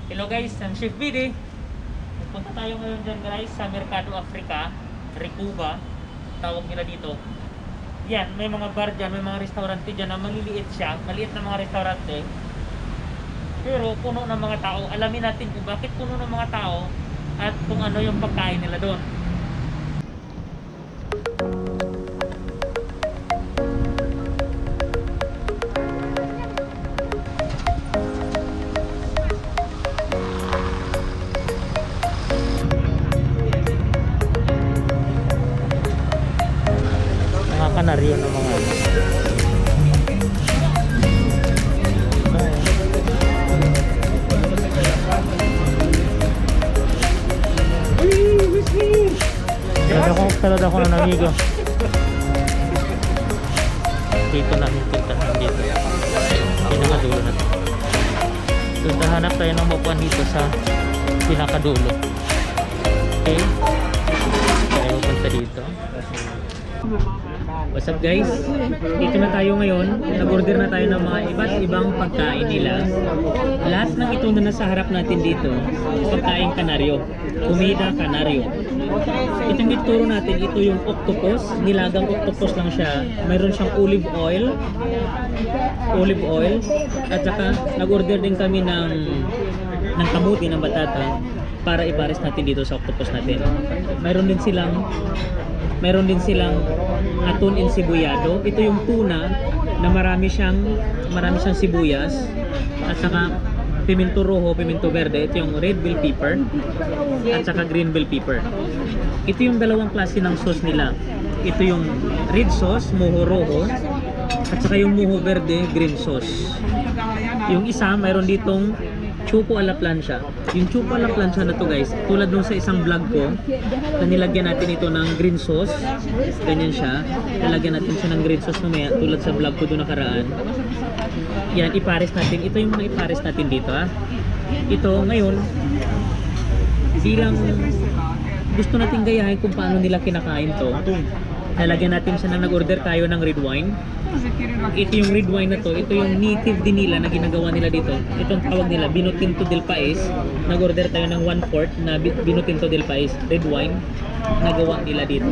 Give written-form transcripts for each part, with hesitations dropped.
Hello guys, I'm Chef BD. Punta tayo ngayon dyan guys sa Mercado Africa, Recuba, tawag nila dito. Yan, may mga bar dyan, may mga restaurante dyan na maliliit siya, maliit na mga restaurante. Pero puno ng mga tao. Alamin natin kung bakit puno ng mga tao at kung ano yung pagkain nila doon. Kanaryo ng mga talad ako ng amigo dito namin pintahan dito pinakadulo na to. Hanap tayo ng mapuan dito sa pinakadulo. Okay, tayo punta dito. What's up guys? Dito na tayo ngayon. Nag-order na tayo ng mga iba't ibang pagkain nila. Lahat ng ito na nasa harap natin dito, pagkain kanaryo. Comida kanaryo. Itong ituro natin, ito yung octopus. Nilagang octopus lang siya. Mayroon siyang olive oil. At saka nag-order din kami ng kamuti, ng batata, para ipares natin dito sa octopus natin. Mayroon din silang atun ensibuyado. Ito yung tuna na marami siyang sibuyas at saka pimento rojo, pimento verde. Ito yung red bell pepper at saka green bell pepper. Ito yung dalawang klase ng sauce nila. Ito yung red sauce, mojo rojo, at saka yung mojo verde, green sauce. Yung isa, mayroon ditong chupo a la plancha. Yung chupo a la plancha na to guys, tulad nung sa isang vlog ko na nilagyan natin ito ng green sauce, ganyan siya. Nilagyan natin siya ng green sauce mamaya, tulad sa vlog ko doon nakaraan. Yan, ipares natin. Ito yung mga ipares natin dito ha. Ito ngayon, bilang gusto natin gayahin kung paano nila kinakain to, nalagyan natin siya na nag-order tayo ng red wine. Ito yung red wine na to, ito yung native din nila na ginagawa nila dito. Itong tawag nila Vinotinto del Pais. Nag-order tayo ng 1/4 na Vinotinto del Pais red wine na gawa nila dito.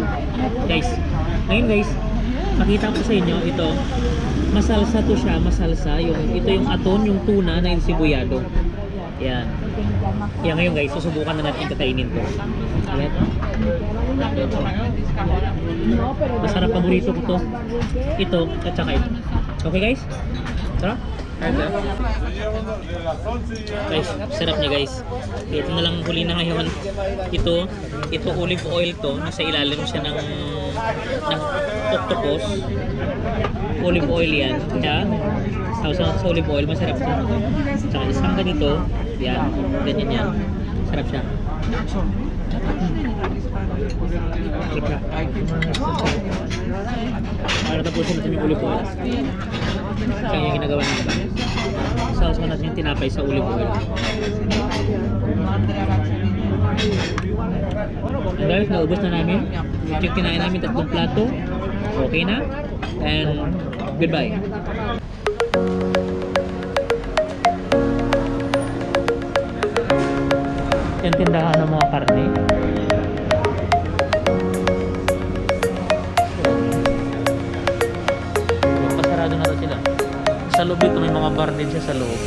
Guys, ngayon guys, makita ko sa inyo ito. Masalsa to siya, masalsa. Ito yung aton, yung tuna na ensibuyado. Yan. Yan ngayon guys, susubukan na natin kakainin to. Ayan. Masarap, paborito ko to. Ito at saka ito. Okay guys? Tara. Guys, sarap niya guys. Ito na lang huli na ngayon. Ito olive oil to. Nasa ilalim siya ng octopus. Olive oil yan. Kaya sa olive oil, masarap ito. Tsaka isang ganito. Yan, ganyan yan. Sarap siya. Para tapusin natin yung olive oil. Kaya yung ginagawa natin. Sausaw natin yung tinapay sa olive oil. And guys, naubos na namin. Yung kinain namin 3 plato. Okay na. And goodbye. Yung tindahan ng mga karne. Pasarado na ito sila. Sa loob ito may mga bar din siya sa loob.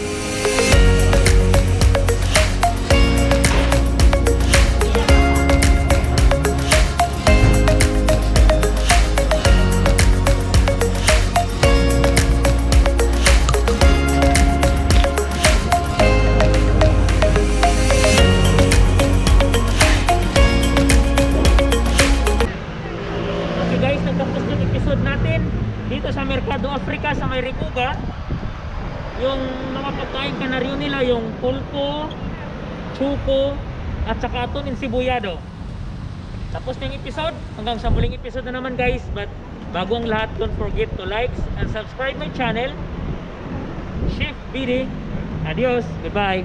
Guys, nagtapos yung episode natin dito sa Mercado Africa sa may Recuba. Yung mga pagkain kanaryo nila, yung pulpo, chuko, at saka atun ensibuyado. Tapos na yung episode. Hanggang sa muling episode na naman guys. But bago ang lahat, don't forget to like and subscribe my channel, Chef BD. Adios, goodbye.